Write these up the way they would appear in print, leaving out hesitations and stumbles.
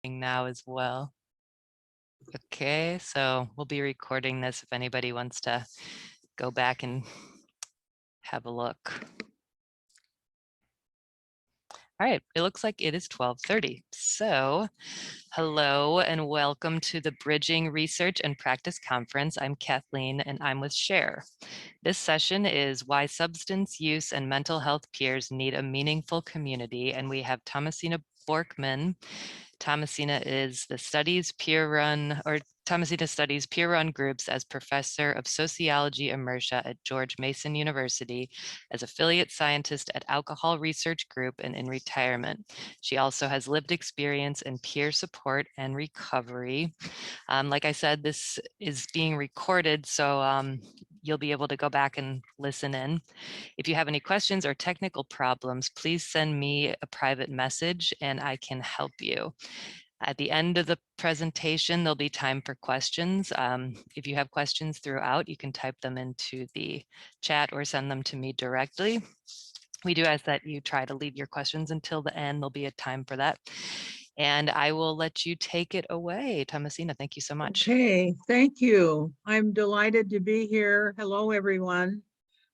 now as well. Okay, so we'll be recording this if anybody wants to go back and have a look. All right, it looks like it is 12:30. So hello and welcome to the Bridging Research and Practice Conference. I'm Kathleen and I'm with Share. This session is Why Substance Use and Mental Health Peers Need a Meaningful Community. And we have Thomasina Borkman. Thomasina is the Thomasina studies peer-run groups as Professor of Sociology Emerita at George Mason University, as affiliate scientist at Alcohol Research Group and in retirement. She also has lived experience in peer support and recovery. Like I said, this is being recorded, so you'll be able to go back and listen in. If you have any questions or technical problems, please send me a private message and I can help you. At the end of the presentation, there'll be time for questions. If you have questions throughout, you can type them into the chat or send them to me directly. We do ask that you try to leave your questions until the end. There'll be a time for that. And I will let you take it away. Thomasina, thank you so much. Okay, thank you. I'm delighted to be here. Hello, everyone.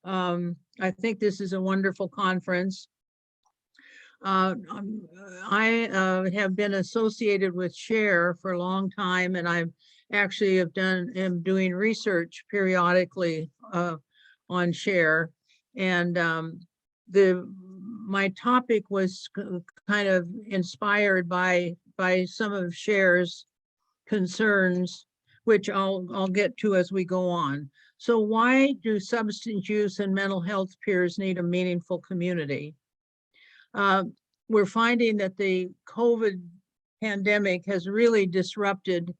I think this is a wonderful conference. I have been associated with Share for a long time, and I actually am doing research periodically on Share. And my topic was kind of inspired by some of Share's concerns, which I'll get to as we go on. So why do substance use and mental health peers need a meaningful community? We're finding that the COVID pandemic has really disrupted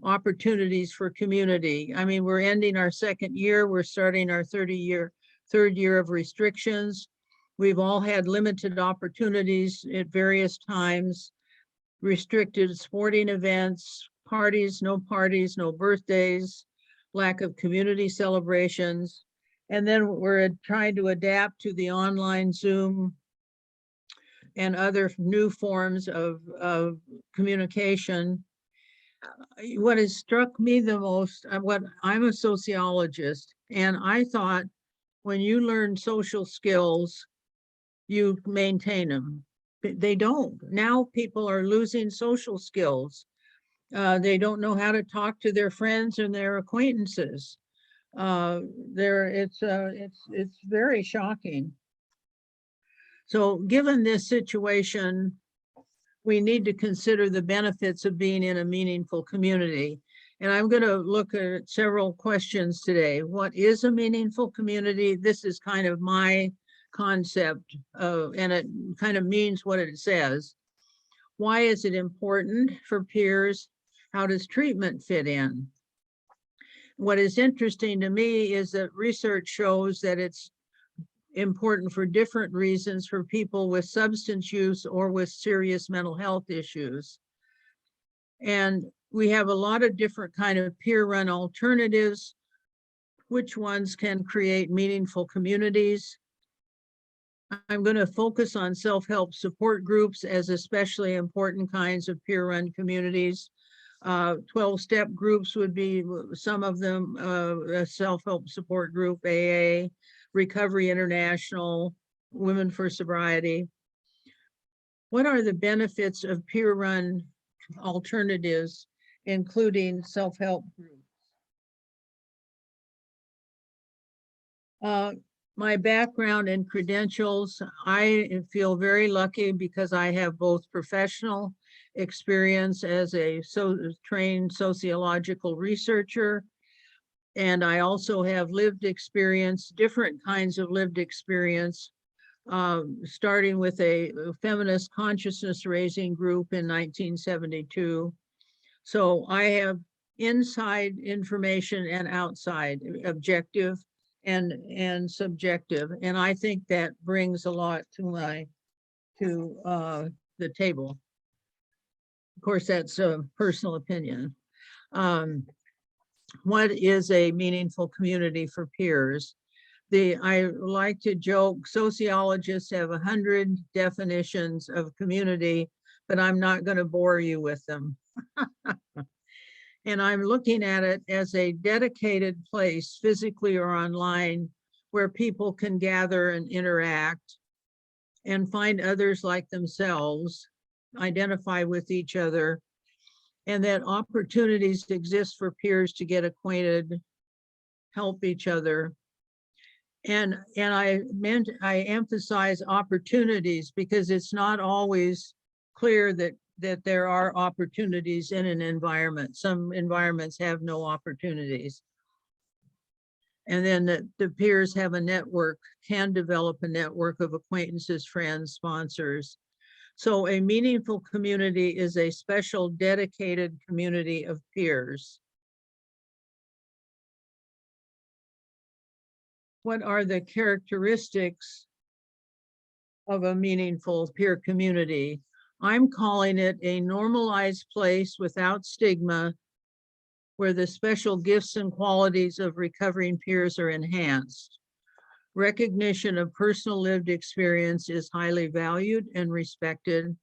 opportunities for community. I mean, we're ending our second year, we're starting our third year of restrictions. We've all had limited opportunities at various times, restricted sporting events, no parties, no birthdays, lack of community celebrations. And then we're trying to adapt to the online Zoom and other new forms of communication. What has struck me the most, I'm a sociologist, and I thought when you learn social skills, you maintain them. They don't. Now people are losing social skills. They don't know how to talk to their friends and their acquaintances. It's very shocking. So given this situation, we need to consider the benefits of being in a meaningful community. And I'm going to look at several questions today. What is a meaningful community? This is kind of my concept, and it kind of means what it says. Why is it important for peers? How does treatment fit in? What is interesting to me is that research shows that it's important for different reasons for people with substance use or with serious mental health issues. And we have a lot of different kind of peer-run alternatives. Which ones can create meaningful communities? I'm going to focus on self-help support groups as especially important kinds of peer-run communities. 12-step groups would be some of them, a self-help support group, AA, Recovery International, Women for Sobriety. What are the benefits of peer-run alternatives, including self-help groups? My background and credentials, I feel very lucky because I have both professional experience as a trained sociological researcher, and I also have lived experience, different kinds of lived experience, starting with a feminist consciousness raising group in 1972. So I have inside information and outside, objective and subjective, and I think that brings a lot to the table. Of course, that's a personal opinion. What is a meaningful community for peers? I like to joke, sociologists have 100 definitions of community, but I'm not going to bore you with them. And I'm looking at it as a dedicated place, physically or online, where people can gather and interact and find others like themselves, identify with each other, and that opportunities exist for peers to get acquainted, help each other. And I emphasize opportunities because it's not always clear that there are opportunities in an environment. Some environments have no opportunities. And then the peers have a network, can develop a network of acquaintances, friends, sponsors. So a meaningful community is a special dedicated community of peers. What are the characteristics of a meaningful peer community? I'm calling it a normalized place without stigma, where the special gifts and qualities of recovering peers are enhanced. Recognition of personal lived experience is highly valued and respected.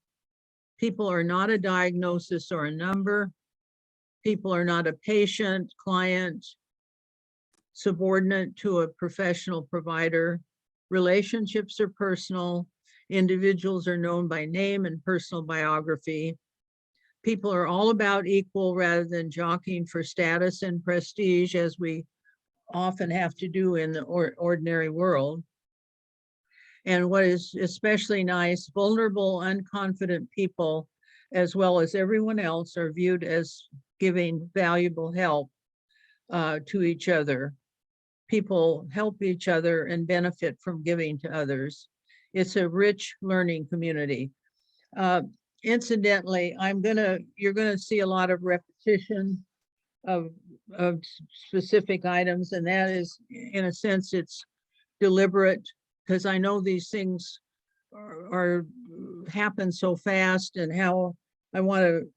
People are not a diagnosis or a number. People are not a patient, client, subordinate to a professional provider. Relationships are personal. Individuals are known by name and personal biography. People are all about equal rather than jockeying for status and prestige, as we often have to do in the ordinary world. And what is especially nice, vulnerable, unconfident people, as well as everyone else, are viewed as giving valuable help to each other. People help each other and benefit from giving to others. It's a rich learning community. Incidentally, you're gonna see a lot of repetition of specific items, and that is, in a sense, it's deliberate, because I know these things are happen so fast, and how I want to,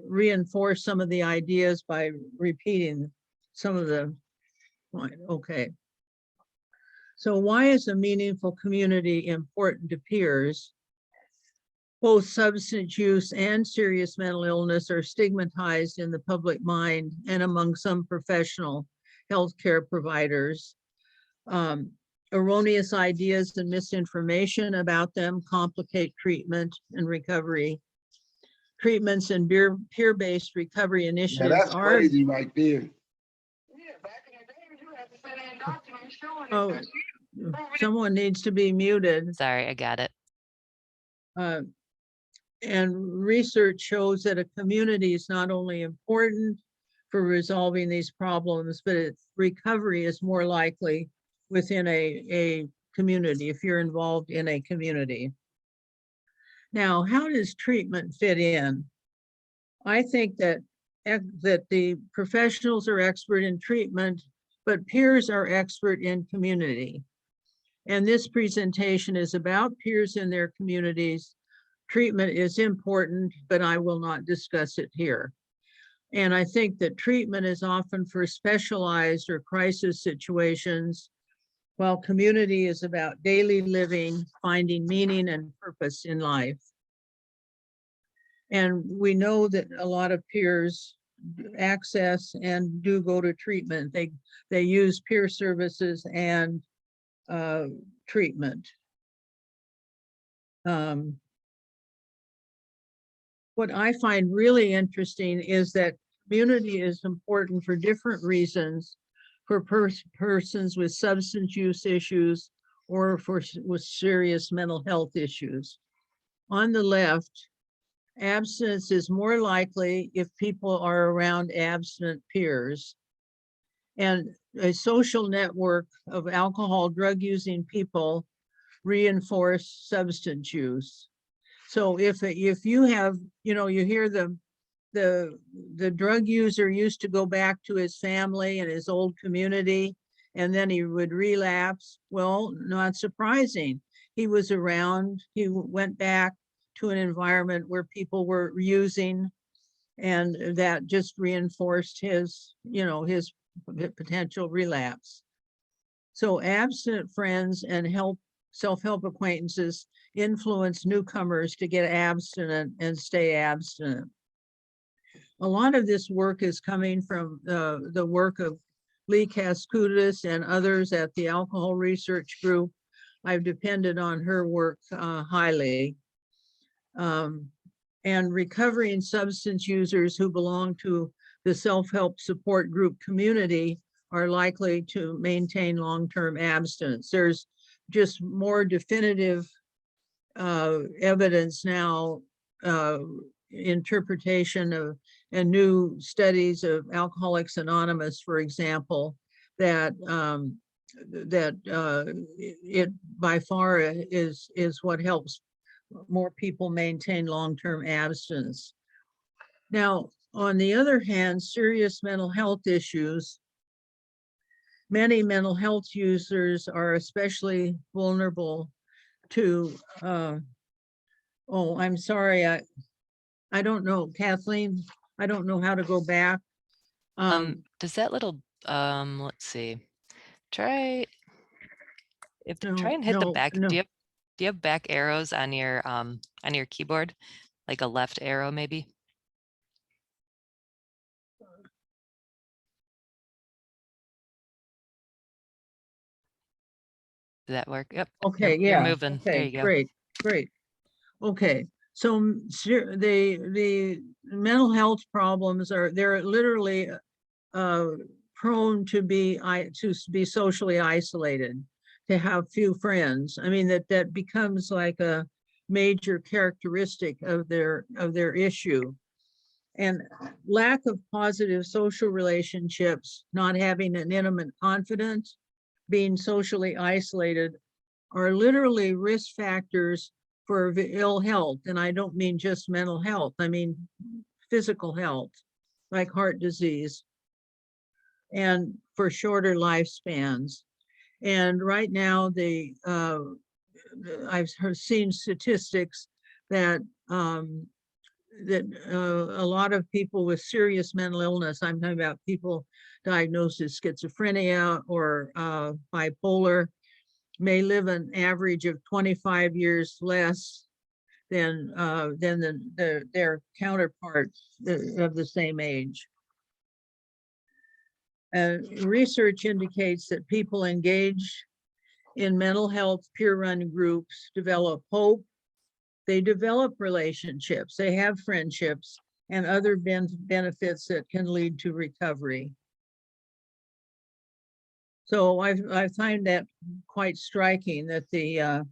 reinforce some of the ideas by repeating some of the. Okay. So why is a meaningful community important to peers? Both substance use and serious mental illness are stigmatized in the public mind and among some professional healthcare providers. Erroneous ideas and misinformation about them complicate treatment and recovery. Treatments and peer-based recovery initiatives that's crazy right there. Oh, someone needs to be muted. Sorry, I got it. And research shows that a community is not only important for resolving these problems, but its recovery is more likely within a community, if you're involved in a community. Now, how does treatment fit in? I think that the professionals are expert in treatment, but peers are expert in community. And this presentation is about peers in their communities. Treatment is important, but I will not discuss it here. And I think that treatment is often for specialized or crisis situations, while community is about daily living, finding meaning and purpose in life. And we know that a lot of peers access and do go to treatment. They use peer services and treatment. What I find really interesting is that community is important for different reasons, for persons with substance use issues or with serious mental health issues. On the left, abstinence is more likely if people are around abstinent peers. And a social network of alcohol drug using people reinforce substance use. So if you have, you hear the drug user used to go back to his family and his old community, and then he would relapse. Well, not surprising. He was around, he went back to an environment where people were using, and that just reinforced his potential relapse. So abstinent friends and self-help acquaintances influence newcomers to get abstinent and stay abstinent. A lot of this work is coming from the work of Lee Kaskudis and others at the Alcohol Research Group. I've depended on her work highly. And recovering substance users who belong to the self-help support group community are likely to maintain long-term abstinence. There's just more definitive evidence now, interpretation of and new studies of Alcoholics Anonymous, for example, that it by far is what helps more people maintain long-term abstinence. Now, on the other hand, serious mental health issues, many mental health users are especially vulnerable to, oh, I'm sorry, I don't know, Kathleen, I don't know how to go back. Does that little, let's see, try and hit the back. No. Do you have back arrows on your keyboard? Like a left arrow, maybe? Does that work? Yep. Okay, You're yeah. moving. There Okay, you go. great. Okay, so the mental health problems they're literally prone to be socially isolated, to have few friends. I mean, that becomes like a major characteristic of their issue. And lack of positive social relationships, not having an intimate confidence, being socially isolated are literally risk factors for ill health. And I don't mean just mental health, I mean physical health, like heart disease, and for shorter lifespans. And right now, I've seen statistics that a lot of people with serious mental illness, I'm talking about people diagnosed as schizophrenia or bipolar, may live an average of 25 years less than their counterparts of the same age. Research indicates that people engaged in mental health peer-run groups develop hope, they develop relationships, they have friendships, and other benefits that can lead to recovery. So I find that quite striking, that the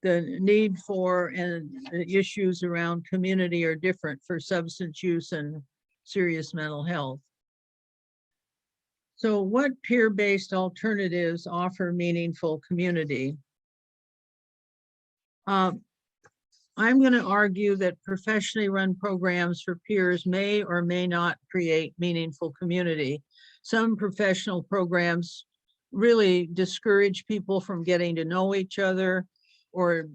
need for and the issues around community are different for substance use and serious mental health. So what peer-based alternatives offer meaningful community? I'm going to argue that professionally run programs for peers may or may not create meaningful community. Some professional programs really discourage people from getting to know each other or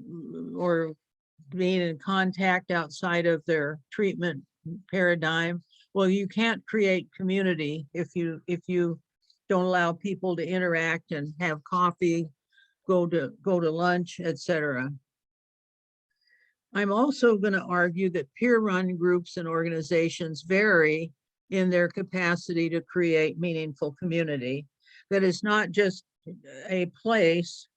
being in contact outside of their treatment paradigm. Well, you can't create community if you don't allow people to interact and have coffee, go to lunch, etc. I'm also going to argue that peer-run groups and organizations vary in their capacity to create meaningful community. That is not just a place,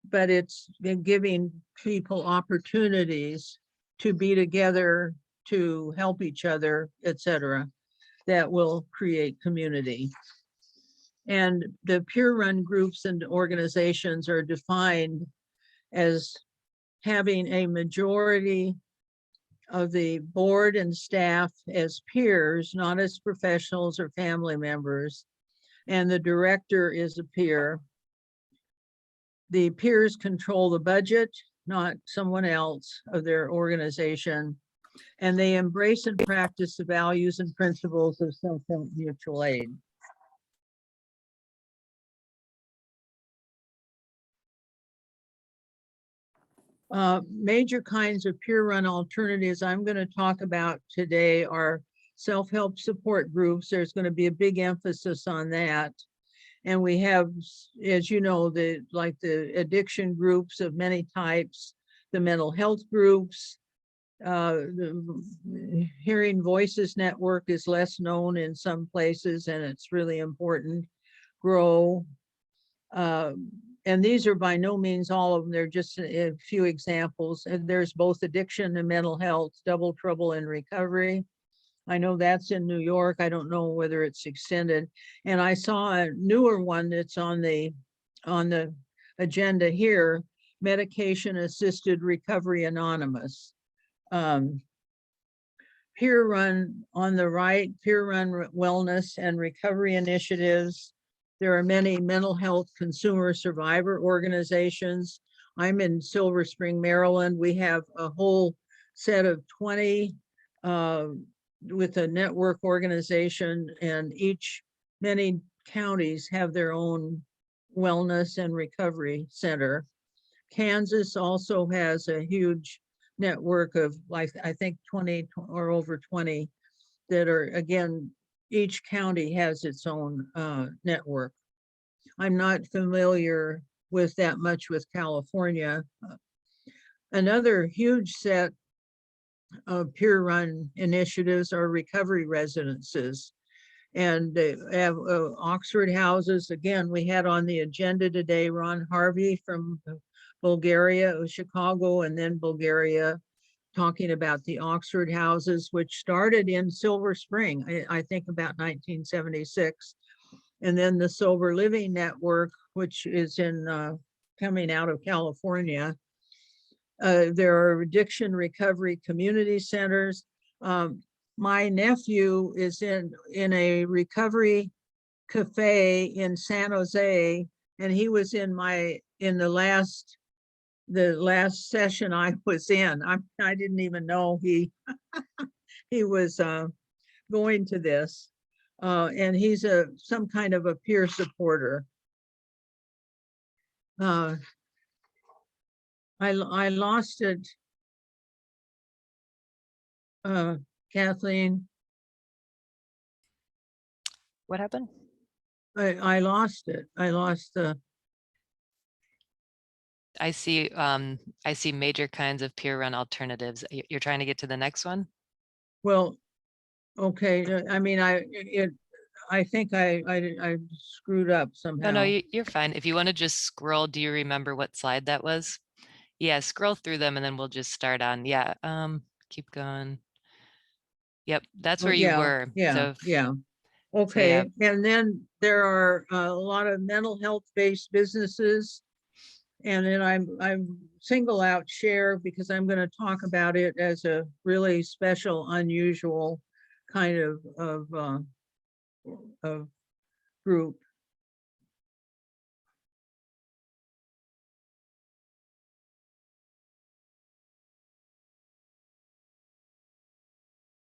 but it's giving people opportunities to be together, to help each other, etc., that will create community. And the peer-run groups and organizations are defined as having a majority of the board and staff as peers, not as professionals or family members, and the director is a peer. The peers control the budget, not someone else, of their organization, and they embrace and practice the values and principles of self-help mutual aid. Major kinds of peer-run alternatives I'm going to talk about today are self-help support groups. There's going to be a big emphasis on that. And we have, as you know, the addiction groups of many types, the mental health groups. The Hearing Voices Network is less known in some places, and it's really important. Grow. And these are by no means all of them. They're just a few examples. And there's both addiction and mental health, Double Trouble in Recovery. I know that's in New York. I don't know whether it's extended. And I saw a newer one that's on the agenda here, Medication Assisted Recovery Anonymous. Peer run on the right, peer run wellness and recovery initiatives. There are many mental health consumer survivor organizations. I'm in Silver Spring, Maryland. We have a whole set of 20 with a network organization, and many counties have their own wellness and recovery center. Kansas also has a huge network of, like, I think 20 or over 20 that are, again, each county has its own network. I'm not familiar with that much with California. Another huge set of peer-run initiatives are recovery residences. And they have Oxford houses. Again, we had on the agenda today Ron Harvey from Bulgaria, Chicago, and then Bulgaria, talking about the Oxford houses, which started in Silver Spring, I think about 1976. And then the Sober Living Network, which is coming out of California. There are addiction recovery community centers. My nephew is in a recovery cafe in San Jose, and he was in the last session I was in. I didn't even know he was going to this, and he's some kind of a peer supporter. I lost it, Kathleen. What happened? I lost it. I lost the. I see major kinds of peer run alternatives. You're trying to get to the next one? Well, okay. I mean, I think I screwed up somehow. No, you're fine. If you want to just scroll, do you remember what slide that was? Yeah, scroll through them and then we'll just start on. Yeah, keep going. Yep, that's where you were. Yeah. Okay, and then there are a lot of mental health-based businesses. And then I'm single out Share because I'm going to talk about it as a really special, unusual kind of group.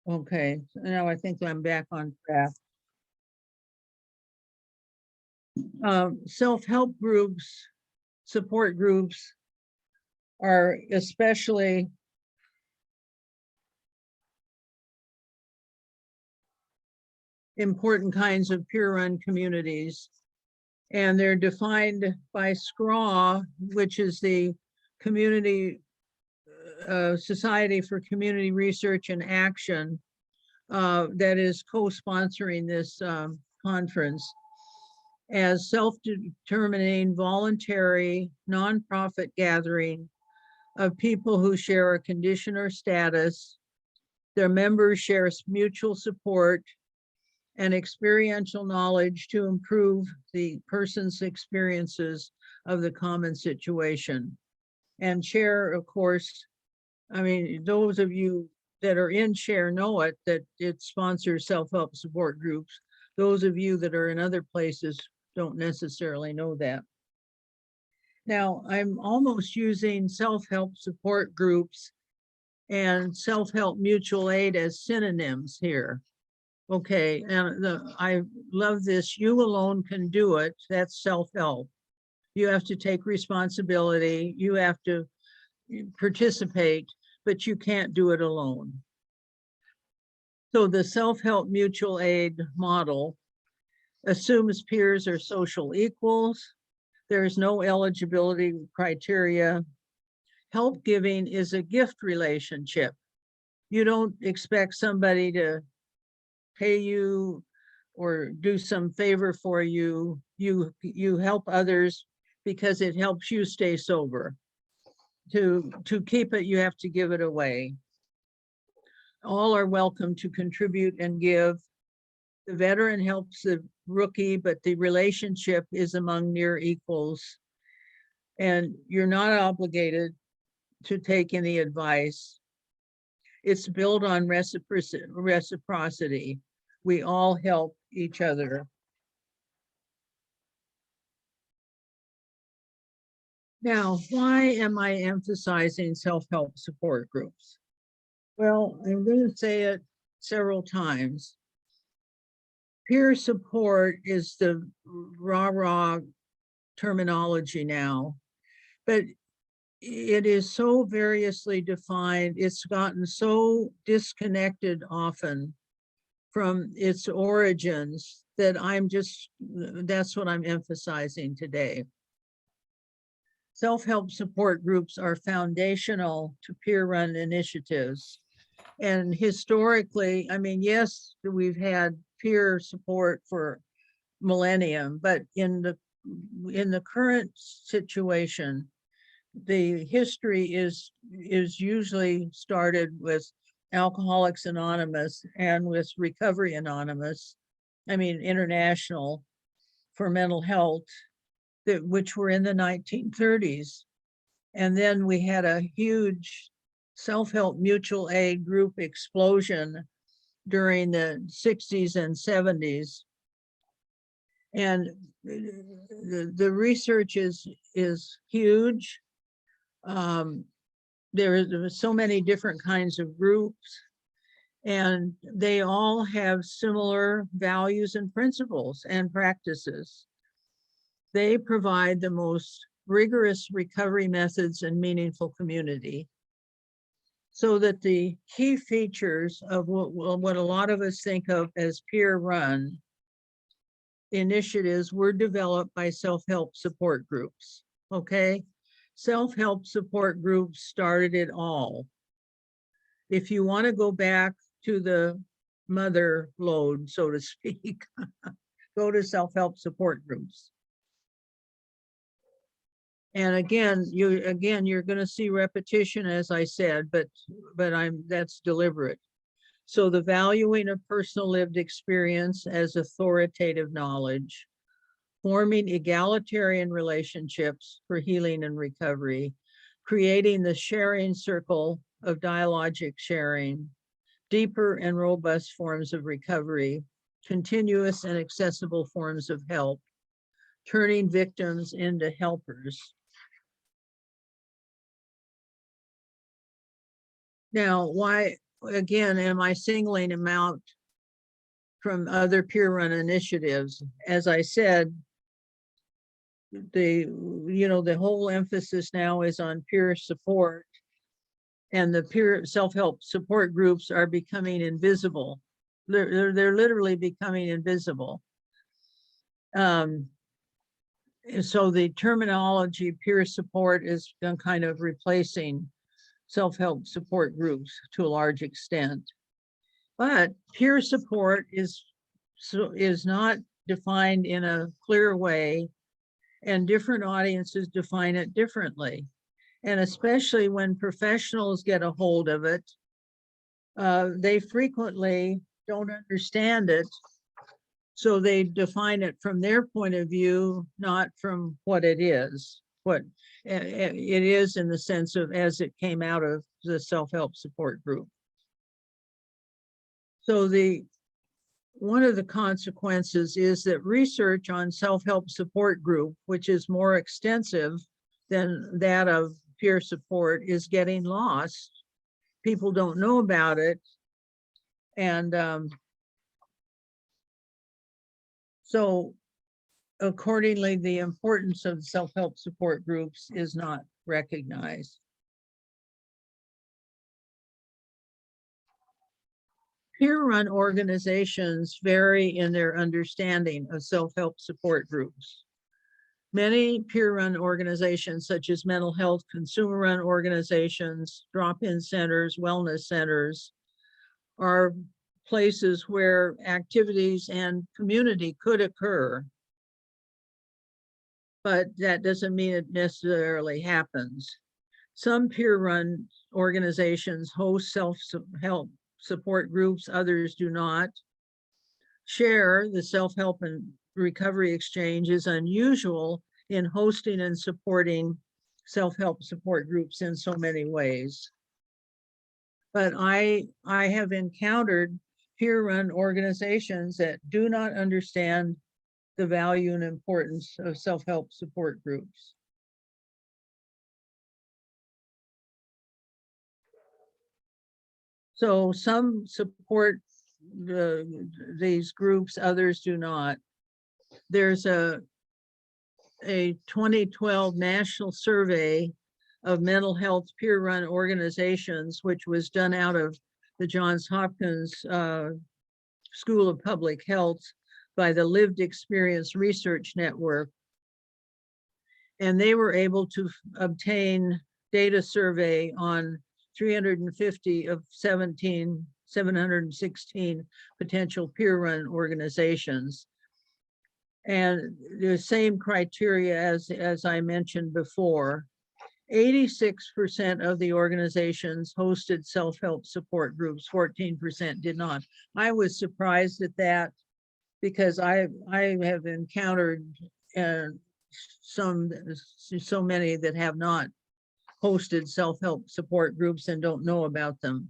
Okay, so now I think I'm back on track. Self-help groups, support groups are especially important kinds of peer-run communities. And they're defined by SCRAW, which is the Community Society for Community Research and Action, that is co-sponsoring this conference, as self-determining, voluntary, nonprofit gathering of people who share a condition or status. Their members share mutual support and experiential knowledge to improve the person's experiences of the common situation. And Share, of course, I mean, those of you that are in Share know it, that it sponsors self-help support groups. Those of you that are in other places don't necessarily know that. Now, I'm almost using self-help support groups and self-help mutual aid as synonyms here. Okay, and I love this. You alone can do it. That's self-help. You have to take responsibility. You have to participate, but you can't do it alone. So the self-help mutual aid model assumes peers are social equals. There's no eligibility criteria. Help giving is a gift relationship. You don't expect somebody to pay you or do some favor for you. You help others because it helps you stay sober. To keep it, you have to give it away. All are welcome to contribute and give. The veteran helps the rookie, but the relationship is among near equals. And you're not obligated to take any advice. It's built on reciprocity. We all help each other. Now, why am I emphasizing self-help support groups? Well, I'm going to say it several times. Peer support is the rah-rah terminology now, but it is so variously defined. It's gotten so disconnected often from its origins that that's what I'm emphasizing today. Self-help support groups are foundational to peer-run initiatives. And historically, I mean, yes, we've had peer support for millennium, but in the current situation, the history is usually started with Alcoholics Anonymous and with Recovery Anonymous, I mean, international for mental health, which were in the 1930s. And then we had a huge self-help mutual aid group explosion during the 60s and 70s. And the research is huge. There are so many different kinds of groups, and they all have similar values and principles and practices. They provide the most rigorous recovery methods and meaningful community. So that the key features of what a lot of us think of as peer-run initiatives were developed by self-help support groups, okay? Self-help support groups started it all. If you want to go back to the mother lode, so to speak, go to self-help support groups. And again, you're going to see repetition, as I said, but that's deliberate. So the valuing of personal lived experience as authoritative knowledge, forming egalitarian relationships for healing and recovery, creating the sharing circle of dialogic sharing, deeper and robust forms of recovery, continuous and accessible forms of help, turning victims into helpers. Now, why, again, am I singling them out from other peer-run initiatives? As I said, the whole emphasis now is on peer support, and the peer self-help support groups are becoming invisible. They're literally becoming invisible. So the terminology peer support is kind of replacing self-help support groups to a large extent. But peer support is not defined in a clear way, and different audiences define it differently. And especially when professionals get a hold of it, they frequently don't understand it. So they define it from their point of view, not from what it is. What it is in the sense of as it came out of the self-help support group. So one of the consequences is that research on self-help support group, which is more extensive than that of peer support, is getting lost. People don't know about it. And so accordingly, the importance of self-help support groups is not recognized. Peer-run organizations vary in their understanding of self-help support groups. Many peer-run organizations, such as mental health, consumer-run organizations, drop-in centers, wellness centers, are places where activities and community could occur. But that doesn't mean it necessarily happens. Some peer-run organizations host self-help support groups, others do not. Share, the self-help and recovery exchange, is unusual in hosting and supporting self-help support groups in so many ways. But I have encountered peer-run organizations that do not understand the value and importance of self-help support groups. So some support these groups, others do not. There's a 2012 national survey of mental health peer-run organizations, which was done out of the Johns Hopkins School of Public Health by the Lived Experience Research Network. And they were able to obtain data survey on 350 of 716 potential peer-run organizations. And the same criteria as I mentioned before. 86% of the organizations hosted self-help support groups, 14% did not. I was surprised at that because I have encountered so many that have not hosted self-help support groups and don't know about them.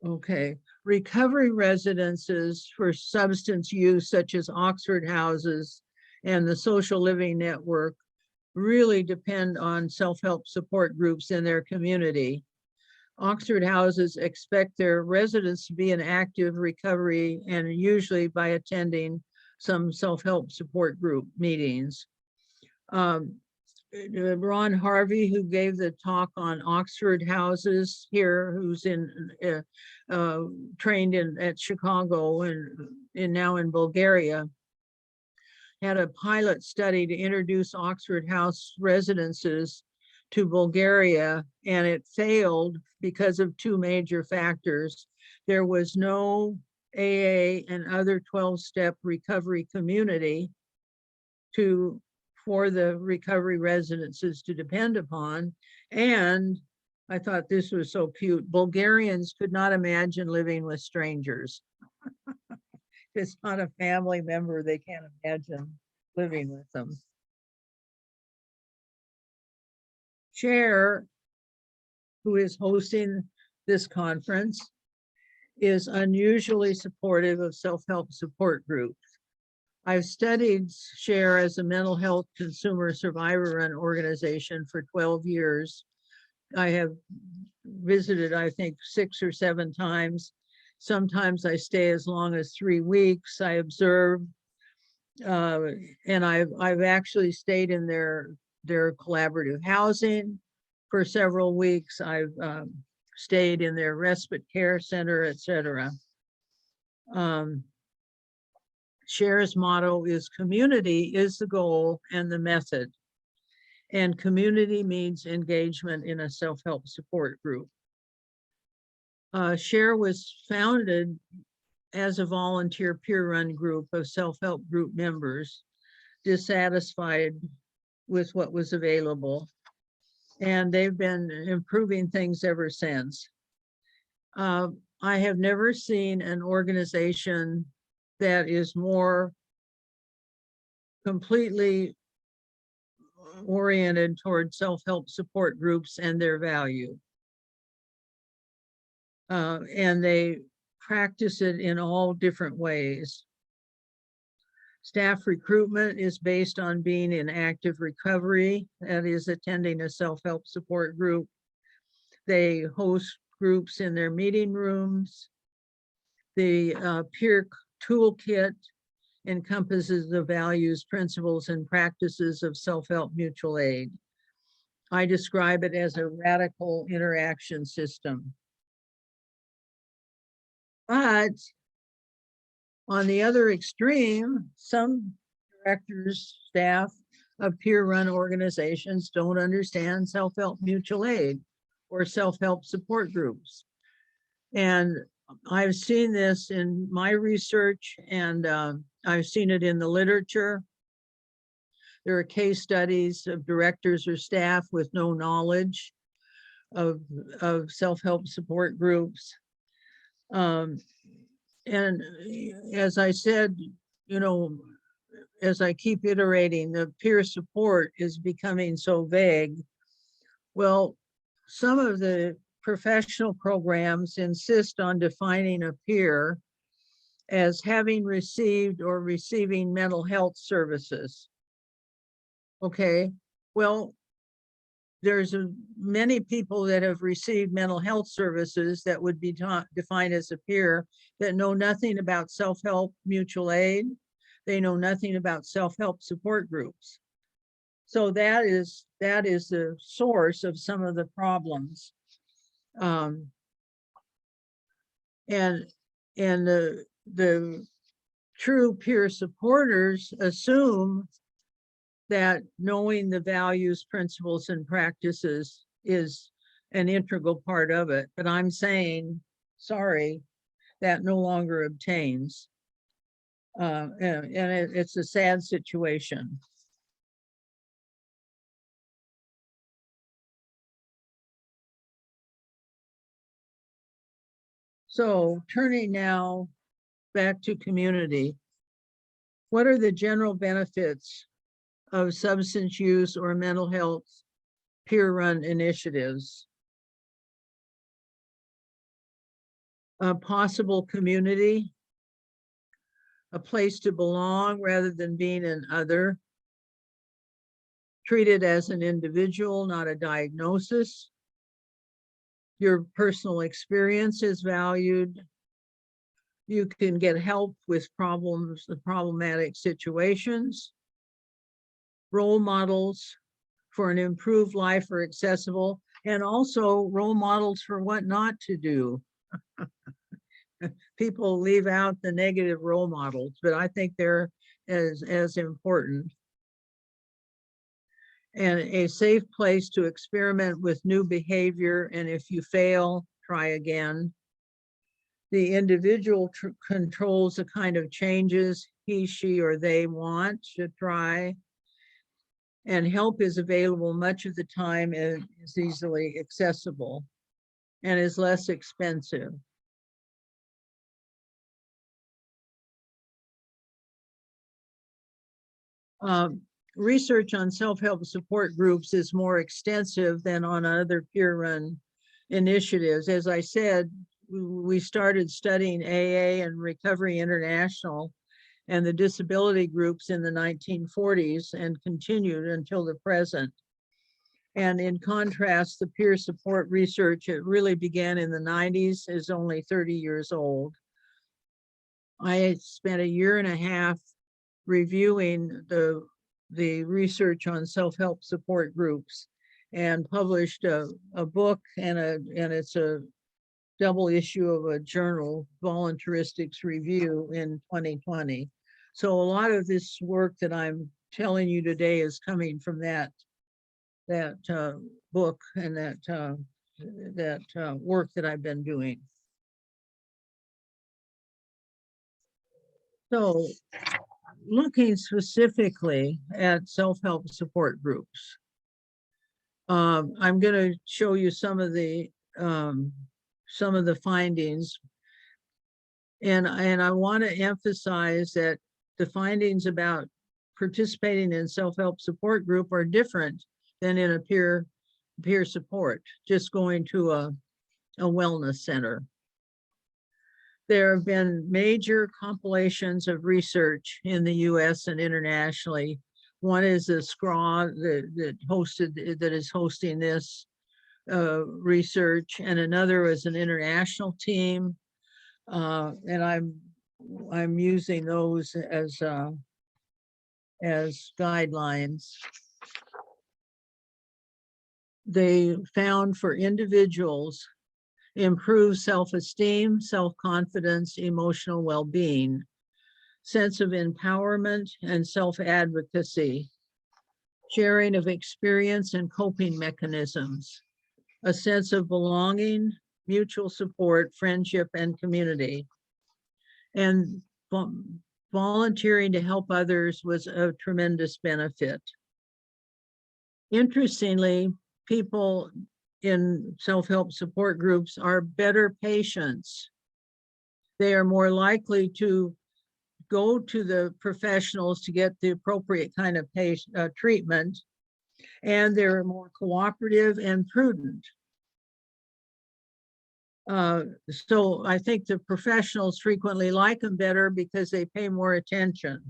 Okay, recovery residences for substance use, such as Oxford houses and the social living network, really depend on self-help support groups in their community. Oxford houses expect their residents to be in active recovery and usually by attending some self-help support group meetings. Ron Harvey, who gave the talk on Oxford houses here, who's trained at Chicago and now in Bulgaria, had a pilot study to introduce Oxford house residences to Bulgaria, and it failed because of two major factors. There was no AA and other 12-step recovery community for the recovery residences to depend upon. And I thought this was so cute. Bulgarians could not imagine living with strangers. It's not a family member, they can't imagine living with them. Chair, who is hosting this conference, is unusually supportive of self-help support groups. I've studied SHARE as a mental health consumer survivor-run organization for 12 years. I have visited, I think, 6 or 7 times. Sometimes I stay as long as 3 weeks. I observe, and I've actually stayed in their collaborative housing for several weeks. I've stayed in their respite care center, etc. SHARE's motto is community is the goal and the method. And community means engagement in a self-help support group. SHARE was founded as a volunteer peer-run group of self-help group members dissatisfied with what was available. And they've been improving things ever since. I have never seen an organization that is more completely oriented toward self-help support groups and their value. And they practice it in all different ways. Staff recruitment is based on being in active recovery, that is attending a self-help support group. They host groups in their meeting rooms. The peer toolkit encompasses the values, principles, and practices of self-help mutual aid. I describe it as a radical interaction system. But on the other extreme, some directors, staff of peer-run organizations don't understand self-help mutual aid or self-help support groups. And I've seen this in my research, and I've seen it in the literature. There are case studies of directors or staff with no knowledge of self-help support groups. And as I said, you know, as I keep iterating, the peer support is becoming so vague. Well, some of the professional programs insist on defining a peer as having received or receiving mental health services. Okay, well, there's many people that have received mental health services that would be defined as a peer that know nothing about self-help mutual aid. They know nothing about self-help support groups. So that is the source of some of the problems. And the true peer supporters assume that knowing the values, principles, and practices is an integral part of it. But I'm saying, sorry, that no longer obtains. And it's a sad situation. So turning now back to community, what are the general benefits of substance use or mental health peer-run initiatives? A possible community, a place to belong rather than being an other, treated as an individual, not a diagnosis. Your personal experience is valued. You can get help with problematic situations. Role models for an improved life are accessible, and also role models for what not to do. People leave out the negative role models, but I think they're as important. And a safe place to experiment with new behavior, and if you fail, try again. The individual controls the kind of changes he, she, or they want to try. And help is available much of the time and is easily accessible and is less expensive. Research on self-help support groups is more extensive than on other peer-run initiatives. As I said, we started studying AA and Recovery International and the disability groups in the 1940s and continued until the present. And in contrast, the peer support research, it really began in the 90s, is only 30 years old. I spent a year and a half reviewing the research on self-help support groups and published a book, and it's a double issue of a journal, Voluntaristics Review, in 2020. So a lot of this work that I'm telling you today is coming from that book and that work that I've been doing. So looking specifically at self-help support groups, I'm going to show you some of the findings, and I want to emphasize that the findings about participating in self-help support group are different than in a peer support, just going to a wellness center. There have been major compilations of research in the US and internationally. One is the SCRAW that is hosting this research, and another is an international team. And I'm using those as guidelines. They found for individuals improve self-esteem, self-confidence, emotional well-being, sense of empowerment, and self-advocacy, sharing of experience and coping mechanisms, a sense of belonging, mutual support, friendship, and community. And volunteering to help others was a tremendous benefit. Interestingly, people in self-help support groups are better patients. They are more likely to go to the professionals to get the appropriate kind of treatment, and they're more cooperative and prudent. So I think the professionals frequently like them better because they pay more attention.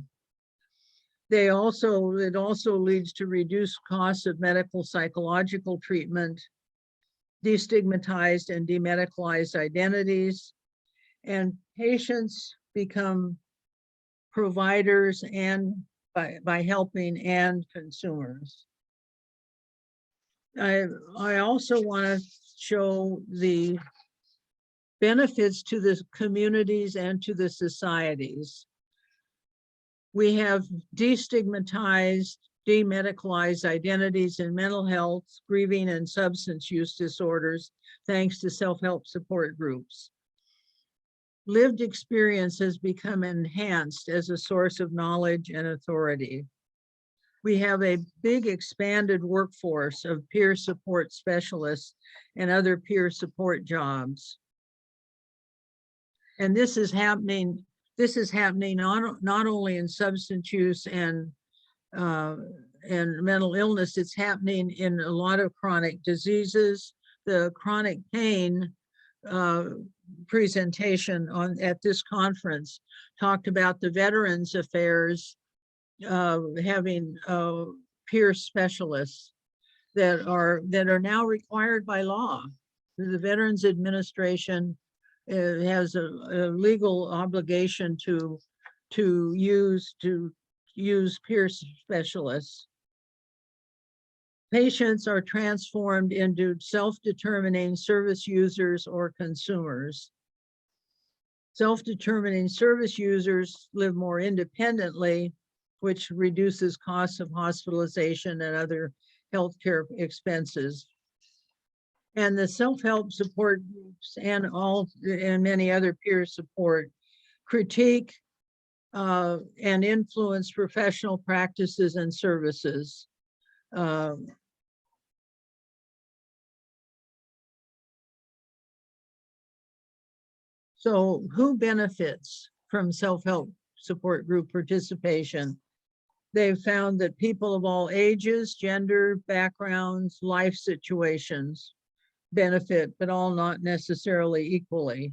It also leads to reduced costs of medical psychological treatment, destigmatized and demedicalized identities, and patients become providers and by helping and consumers. I also want to show the benefits to the communities and to the societies. We have destigmatized, demedicalized identities in mental health, grieving, and substance use disorders, thanks to self-help support groups. Lived experience has become enhanced as a source of knowledge and authority. We have a big expanded workforce of peer support specialists and other peer support jobs. And this is happening not only in substance use and mental illness, it's happening in a lot of chronic diseases. The chronic pain presentation at this conference talked about the Veterans Affairs having peer specialists that are now required by law. The Veterans Administration has a legal obligation to use peer specialists. Patients are transformed into self-determining service users or consumers. Self-determining service users live more independently, which reduces costs of hospitalization and other healthcare expenses. And the self-help support groups and many other peer support critique and influence professional practices and services. So who benefits from self-help support group participation? They've found that people of all ages, gender, backgrounds, life situations benefit, but all not necessarily equally.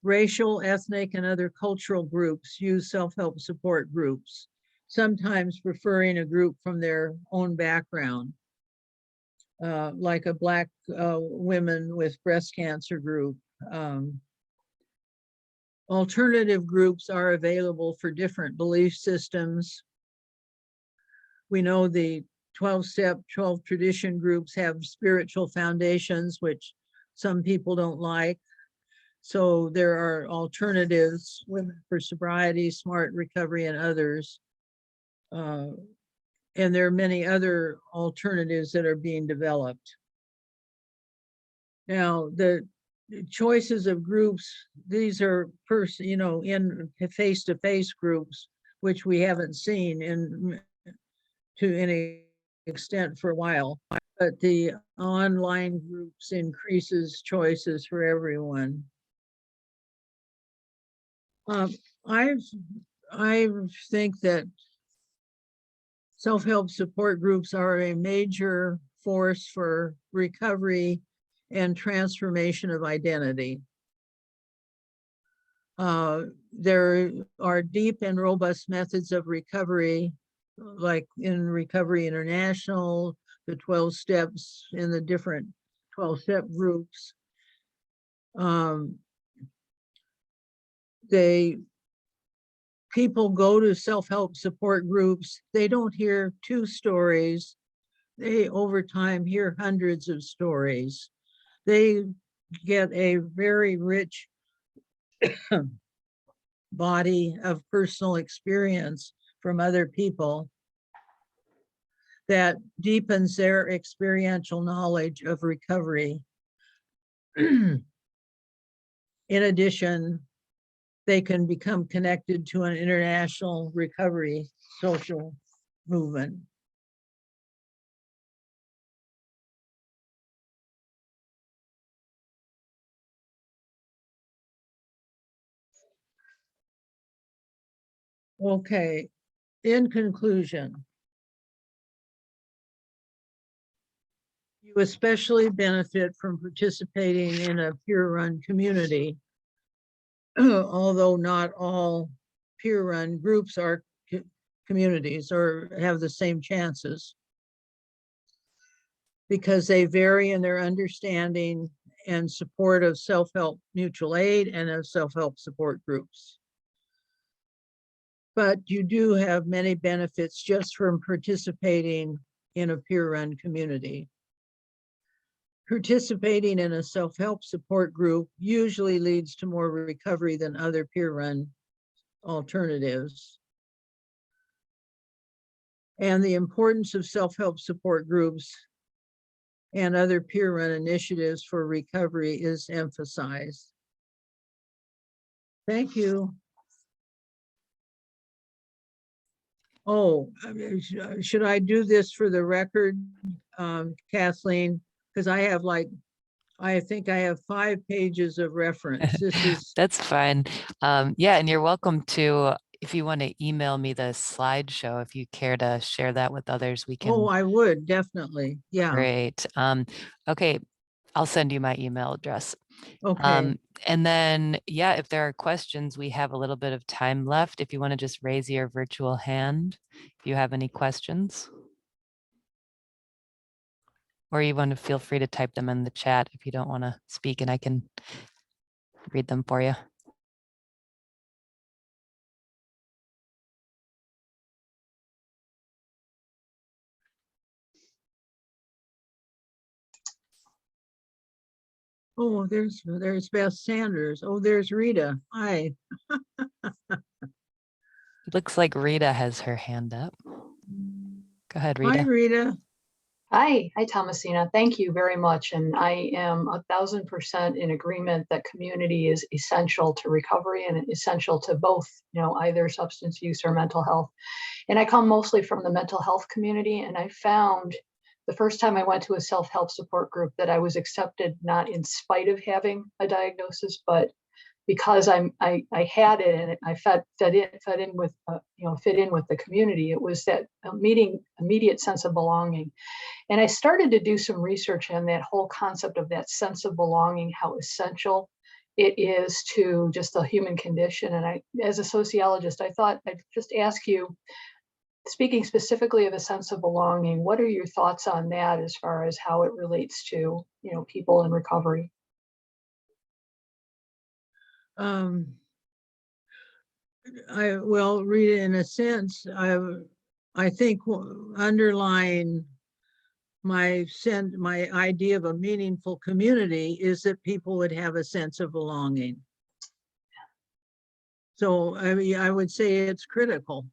Racial, ethnic, and other cultural groups use self-help support groups, sometimes preferring a group from their own background, like a Black women with breast cancer group. Alternative groups are available for different belief systems. We know the 12-step, 12 tradition groups have spiritual foundations, which some people don't like. So there are alternatives, Women for Sobriety, Smart Recovery, and others. And there are many other alternatives that are being developed. Now, the choices of groups, these are in face-to-face groups, which we haven't seen to any extent for a while, but the online groups increases choices for everyone. I think that self-help support groups are a major force for recovery and transformation of identity. There are deep and robust methods of recovery, like in Recovery International, the 12 steps in the different 12-step groups. people go to self-help support groups. They don't hear 2 stories. They over time hear hundreds of stories. They get a very rich body of personal experience from other people that deepens their experiential knowledge of recovery. In addition, they can become connected to an international recovery social movement. Okay, in conclusion, you especially benefit from participating in a peer-run community, although not all peer-run groups are communities or have the same chances, because they vary in their understanding and support of self-help mutual aid and of self-help support groups. But you do have many benefits just from participating in a peer-run community. Participating in a self-help support group usually leads to more recovery than other peer-run alternatives. And the importance of self-help support groups and other peer-run initiatives for recovery is emphasized. Thank you. Oh, should I do this for the record, Kathleen? Because I have I think I have 5 pages of reference. This is That's fine. Yeah, and you're welcome to, if you want to email me the slideshow, if you care to share that with others, we can. Oh, I would definitely. Yeah. Great. Okay, I'll send you my email address. Okay. And then, yeah, if there are questions, we have a little bit of time left. If you want to just raise your virtual hand, if you have any questions. Or you want to feel free to type them in the chat if you don't want to speak, and I can read them for you. Oh, there's Beth Sanders. Oh, there's Rita. Hi. It looks like Rita has her hand up. Go ahead, Hi, Rita. Rita. Hi, Thomasina. Thank you very much. And I am 1000% in agreement that community is essential to recovery and essential to both, either substance use or mental health. And I come mostly from the mental health community. And I found the first time I went to a self-help support group that I was accepted, not in spite of having a diagnosis, but because I had it and I fit in with the community. It was that immediate sense of belonging. And I started to do some research on that whole concept of that sense of belonging, how essential it is to just the human condition. And as a sociologist, I thought I'd just ask you, speaking specifically of a sense of belonging, what are your thoughts on that as far as how it relates to, people in recovery? Well, Rita, in a sense, I think underlying my idea of a meaningful community is that people would have a sense of belonging. So I would say it's critical.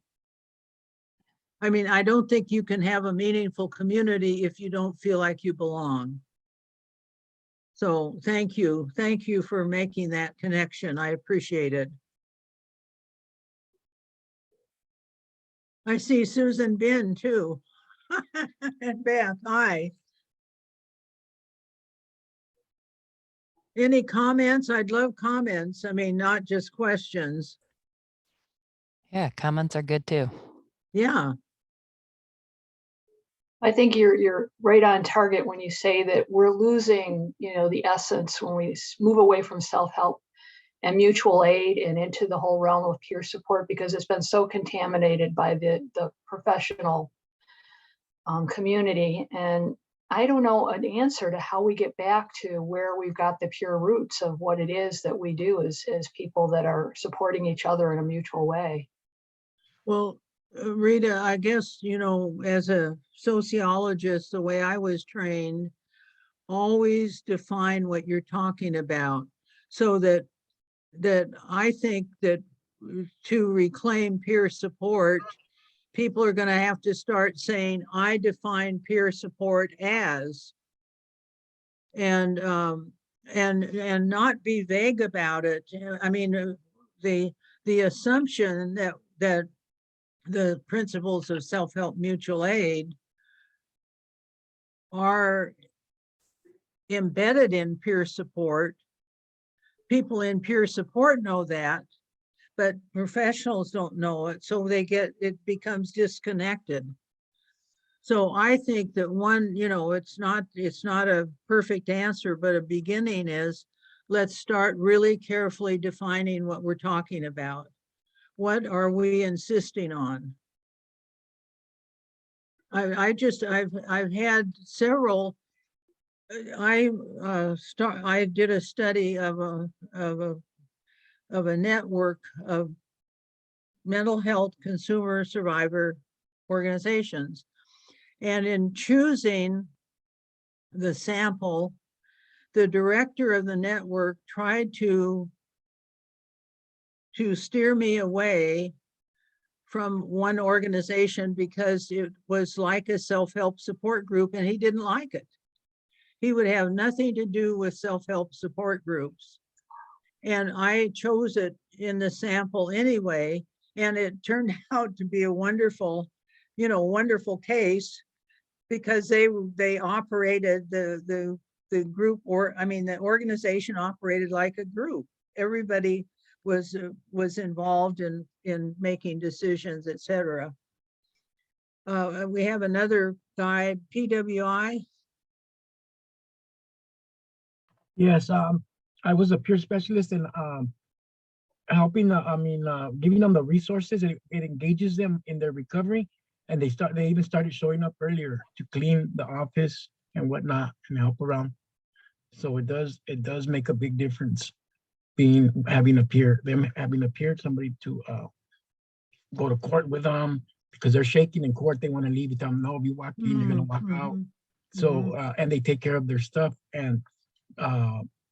I don't think you can have a meaningful community if you don't feel like you belong. So thank you for making that connection. I appreciate it. I see Susan Bin too. And Beth, hi. Any comments? I'd love comments. Not just questions. Yeah, comments are good too. Yeah. I think you're right on target when you say that we're losing, the essence when we move away from self-help and mutual aid and into the whole realm of peer support, because it's been so contaminated by the professional community. And I don't know an answer to how we get back to where we've got the pure roots of what it is that we do as people that are supporting each other in a mutual way. Well, Rita, I guess, as a sociologist, the way I was trained, always define what you're talking about, so that I think that to reclaim peer support, people are going to have to start saying, I define peer support as, and not be vague about it. I mean, the assumption that the principles of self-help mutual aid are embedded in peer support. People in peer support know that, but professionals don't know it, so it becomes disconnected. So I think that one, it's not a perfect answer, but a beginning is, let's start really carefully defining what we're talking about. What are we insisting on? I've had several. I did a study of a network of mental health consumer survivor organizations. And in choosing the sample, the director of the network tried to steer me away from one organization because it was like a self-help support group, and he didn't like it. He would have nothing to do with self-help support groups. And I chose it in the sample anyway, and it turned out to be a wonderful case, because they operated the group, the organization operated like a group. Everybody was involved in making decisions, etc. We have another guy, PWI. Yes, I was a peer specialist in helping, giving them the resources. It engages them in their recovery, and they even started showing up earlier to clean the office and whatnot and help around. So it does make a big difference having a peer, somebody to go to court with them, because they're shaking in court. They want to leave. You tell them, no, if you walk in, you're gonna walk out. So and they take care of their stuff, and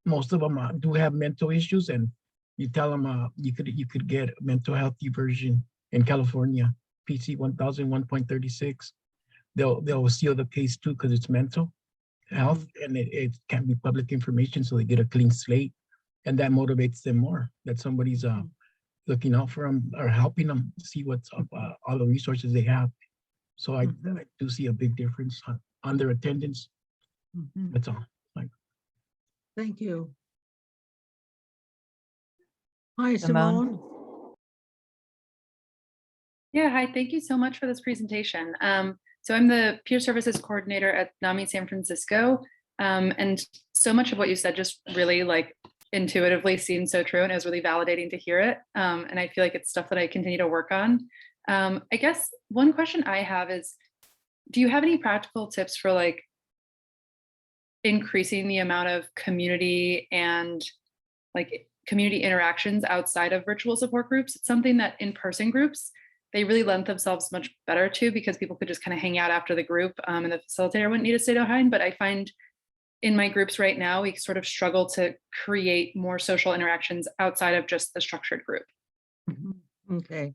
most of them do have mental issues, and you tell them you could get a mental health version in California, PC 1001.36. They'll seal the case too, because it's mental health, and it can't be public information, so they get a clean slate, and that motivates them more, that somebody's looking out for them or helping them see what's up, all the resources they have. So I do see a big difference on their attendance. That's all. Thank you. Hi, Simone. Simone. Yeah, hi, thank you so much for this presentation. So I'm the peer services coordinator at NAMI San Francisco. And so much of what you said just really intuitively seemed so true, and it was really validating to hear it. And I feel like it's stuff that I continue to work on. I guess one question I have is, do you have any practical tips for increasing the amount of community and community interactions outside of virtual support groups? It's something that in-person groups, they really lend themselves much better to, because people could just kind of hang out after the group, and the facilitator wouldn't need to stay behind. But I find in my groups right now, we sort of struggle to create more social interactions outside of just the structured group. Okay.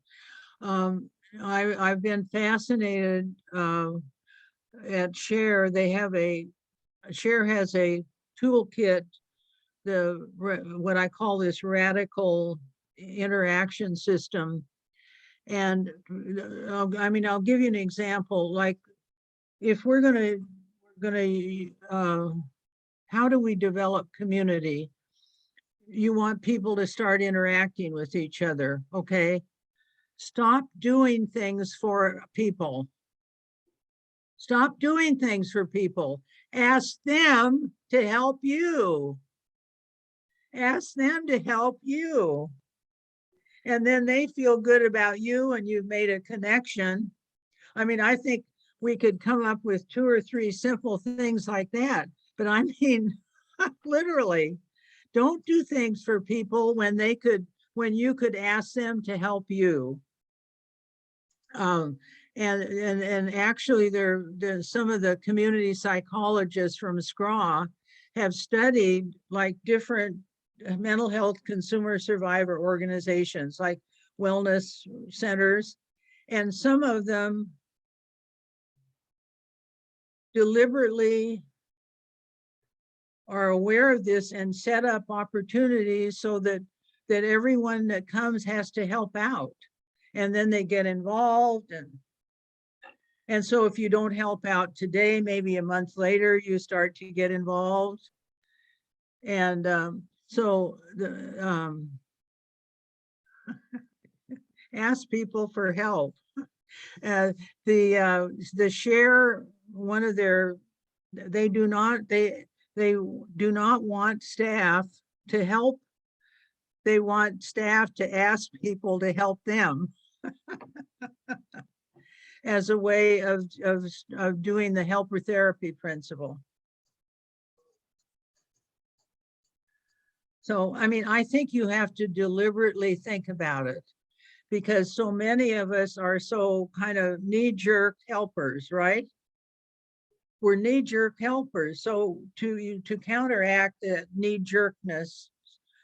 I've been fascinated at Share. Share has a toolkit, what I call this radical interaction system. And I'll give you an example. Like, if we're gonna how do we develop community? You want people to start interacting with each other, okay? Stop doing things for people. Stop doing things for people. Ask them to help you. Ask them to help you. And then they feel good about you, and you've made a connection. I think we could come up with 2 or 3 simple things like that. But I mean, literally, don't do things for people when you could ask them to help you. And actually there's some of the community psychologists from SCRAW have studied like different mental health consumer survivor organizations, like wellness centers, and some of them deliberately are aware of this and set up opportunities so that everyone that comes has to help out, and then they get involved. And so if you don't help out today, maybe a month later you start to get involved. And so ask people for help. The share, one of their, they do not want staff to help. They want staff to ask people to help them as a way of doing the helper therapy principle. So, I mean, I think you have to deliberately think about it, because so many of us are so kind of knee-jerk helpers, right? We're knee-jerk helpers. So to counteract that knee-jerkness,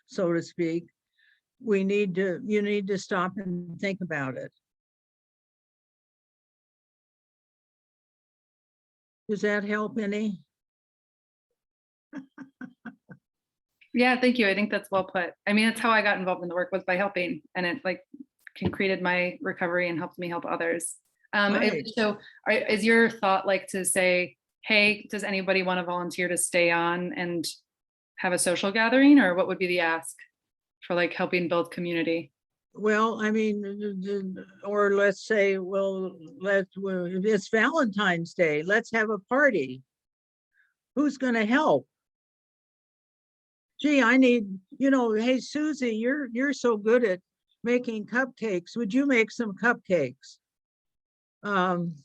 so to speak, you need to stop and think about it. Does that help any? Yeah, thank you. I think that's well put. I mean, that's how I got involved in the work, was by helping, and it like created my recovery and helped me help others. Right. So is your thought like to say, hey, does anybody want to volunteer to stay on and have a social gathering, or what would be the ask for like helping build community? Well, I mean, or let's say, well, it's Valentine's Day, let's have a party. Who's going to help? Gee, I need, hey, Susie, you're so good at making cupcakes. Would you make some cupcakes? And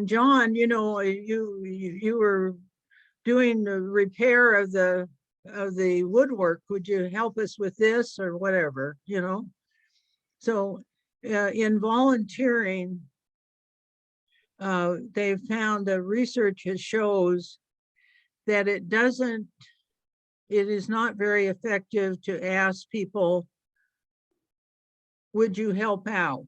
John, you were doing the repair of the woodwork. Would you help us with this or whatever, So in volunteering, they've found the research shows that it is not very effective to ask people, would you help out?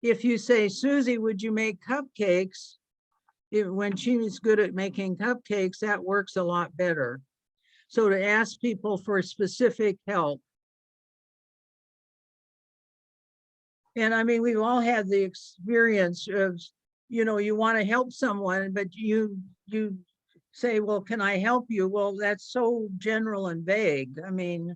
If you say, Susie, would you make cupcakes? When she was good at making cupcakes, that works a lot better. So to ask people for specific help. And I mean, we've all had the experience of, you want to help someone, but you say, well, can I help you? Well, that's so general and vague. I mean,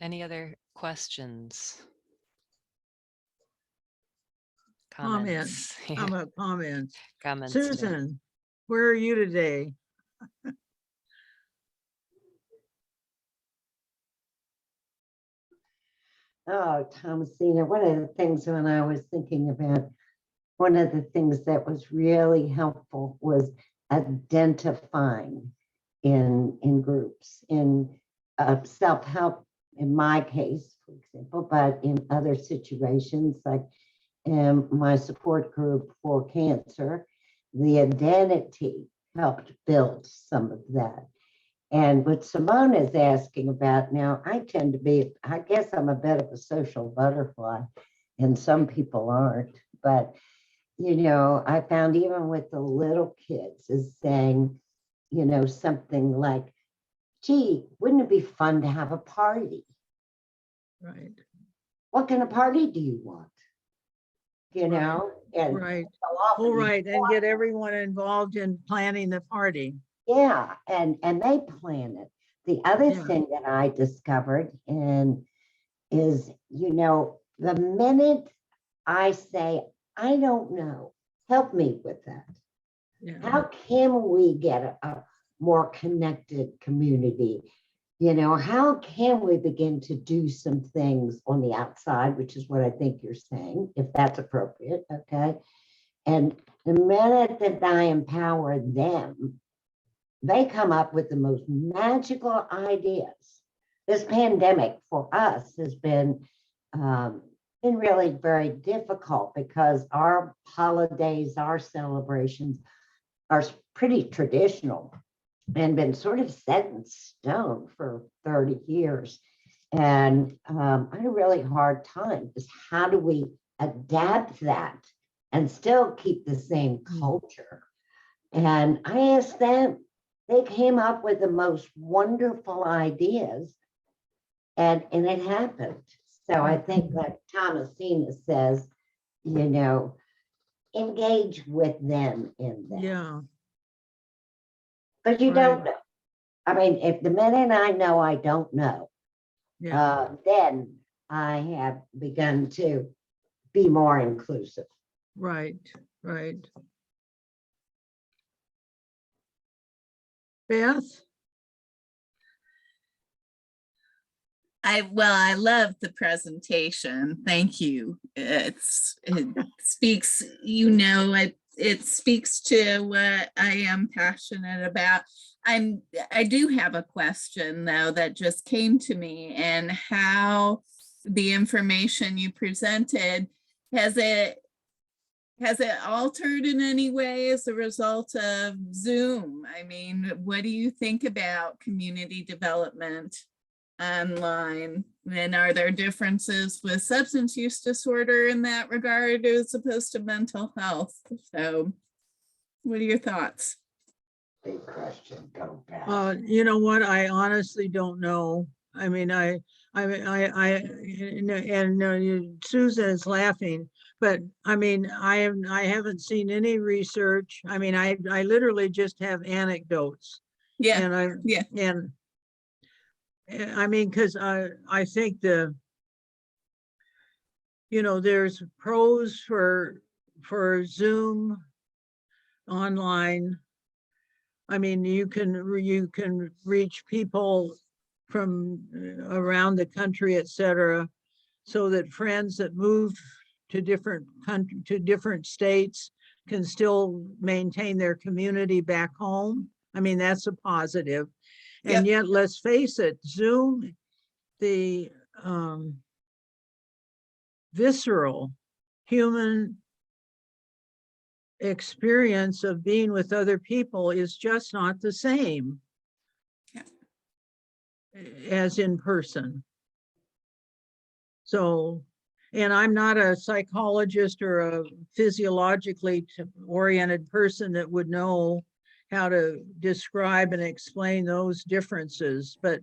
Any other questions? comments. How about comments? Comments. Susan, where are you today? Oh, Thomasina, one of the things when I was thinking about, one of the things that was really helpful was identifying in groups, in self-help, in my case, for example, but in other situations, like in my support group for cancer, the identity helped build some of that. And what Simone is asking about now, I tend to be, I guess I'm a bit of a social butterfly, and some people aren't, but I found even with the little kids is saying, something like, gee, wouldn't it be fun to have a party? Right. What kind of party do you want? And right. So Oh, right. And get everyone involved in planning the party. Yeah, and they plan it. The other thing that I discovered is, the minute I say I don't know. Help me with that. Yeah. How can we get a more connected community? You know, how can we begin to do some things on the outside, which is what I think you're saying, if that's appropriate, okay? And the minute that I empower them, they come up with the most magical ideas. This pandemic for us has been really very difficult because our holidays, our celebrations are pretty traditional and been sort of set in stone for 30 years. And I had a really hard time is how do we adapt that and still keep the same culture? And I asked them, they came up with the most wonderful ideas and it happened. So I think like Thomasina says, you know, engage with them in that. Yeah. But you Right. don't know. I mean, if the minute I know I don't know, Yeah. then I have begun to be more inclusive. Right. Right. Beth? I love the presentation. Thank you. It speaks, it speaks to what I am passionate about. I do have a question though that just came to me, and how the information you presented, has it altered in any way as a result of Zoom? I mean, what do you think about community development online? And are there differences with substance use disorder in that regard as opposed to mental health? So what are your thoughts? Big question, go back. You know what? I honestly don't know. I mean, Susan is laughing, but I mean, I haven't seen any research. I mean, I literally just have anecdotes. Yeah, And yeah. And I mean, because I think there's pros for Zoom online. I mean, you can reach people from around the country, et cetera, so that friends that move to different states can still maintain their community back home. I mean, that's a positive. And yet, let's face it, Zoom, the visceral human experience of being with other people is just not the same as in person. So, and I'm not a psychologist or a physiologically oriented person that would know how to describe and explain those differences. But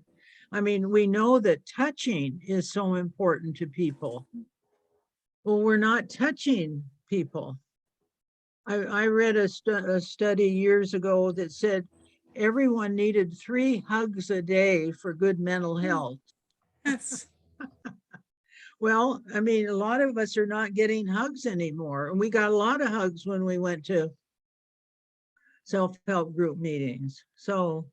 I mean, we know that touching is so important to people. Well, we're not touching people. I read a study years ago that said everyone needed 3 hugs a day for good mental health. Yes. Well, I mean, a lot of us are not getting hugs anymore. And we got a lot of hugs when we went to self-help group meetings. So,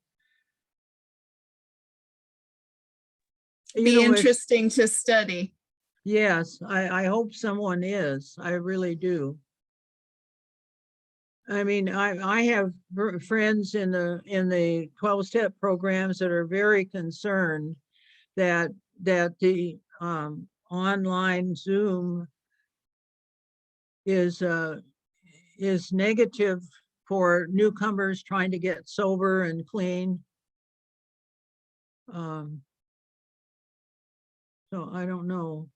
Be interesting to study. Yes, I hope someone is. I really do. I mean, I have friends in the 12-step programs that are very concerned that the online Zoom is negative for newcomers trying to get sober and clean. So I don't know.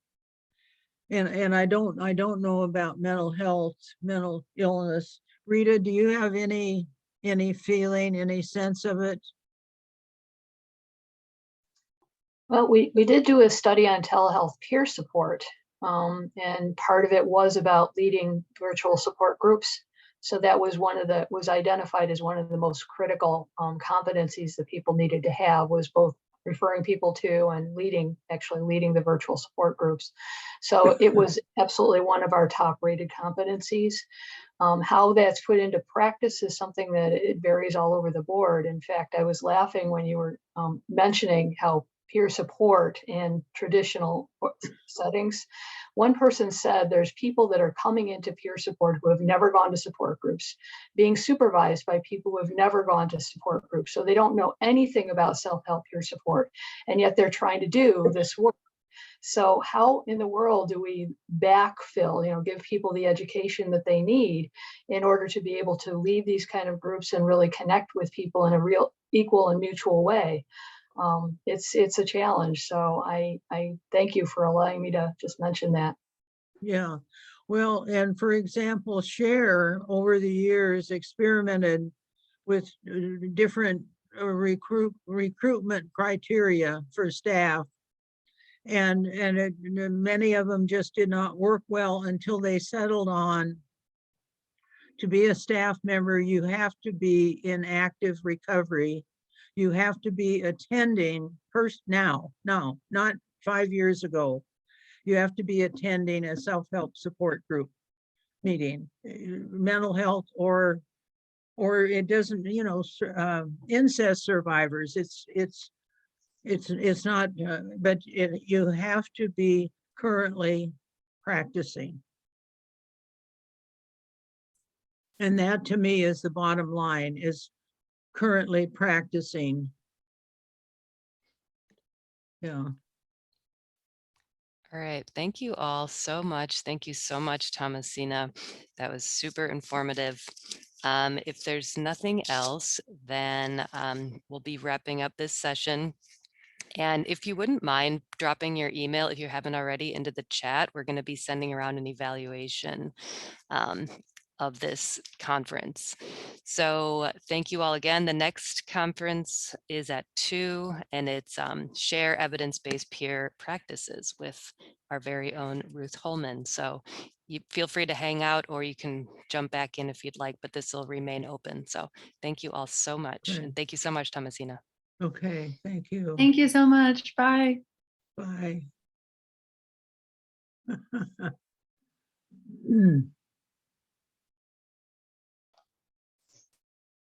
And I don't know about mental health, mental illness. Rita, do you have any feeling, any sense of it? Well, we did do a study on telehealth peer support, and part of it was about leading virtual support groups. So that was was identified as one of the most critical competencies that people needed to have, was both referring people to and actually leading the virtual support groups. So it was absolutely one of our top rated competencies. How that's put into practice is something that it varies all over the board. In fact, I was laughing when you were mentioning how peer support in traditional settings. One person said there's people that are coming into peer support who have never gone to support groups, being supervised by people who have never gone to support groups. So they don't know anything about self-help peer support, and yet they're trying to do this work. So how in the world do we backfill, give people the education that they need in order to be able to lead these kind of groups and really connect with people in a real equal and mutual way? It's a challenge. So I thank you for allowing me to just mention that. Yeah, well, and for example, Share over the years experimented with different recruitment criteria for staff. And many of them just did not work well until they settled on, to be a staff member, you have to be in active recovery. You have to be attending now, not 5 years ago. You have to be attending a self-help support group meeting, mental health, or it doesn't, incest survivors. It's not, but you have to be currently practicing. And that to me is the bottom line, is currently practicing. Yeah. All right. Thank you all so much. Thank you so much, Thomasina. That was super informative. If there's nothing else, then we'll be wrapping up this session. And if you wouldn't mind dropping your email, if you haven't already, into the chat, we're going to be sending around an evaluation of this conference. So thank you all again. The next conference is at 2, and it's Share Evidence-Based Peer Practices with our very own Ruth Holman. So you feel free to hang out, or you can jump back in if you'd like, but this will remain open. So thank you all so much. Okay. And thank you so much, Thomasina. Okay, thank you. Thank you so much. Bye. Bye.